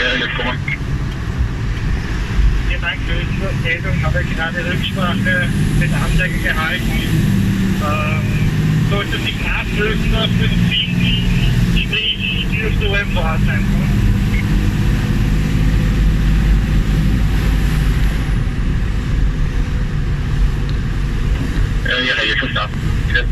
Ja, jetzt kommen wir. Vielen Dank für die Vertretung. Habe gerade Rücksprache mit Anzeige gehalten. Sollte sich nachlösen auf den Ziel, die dürfte OM vor Ort sein. Ja, jetzt verstanden. Bitte.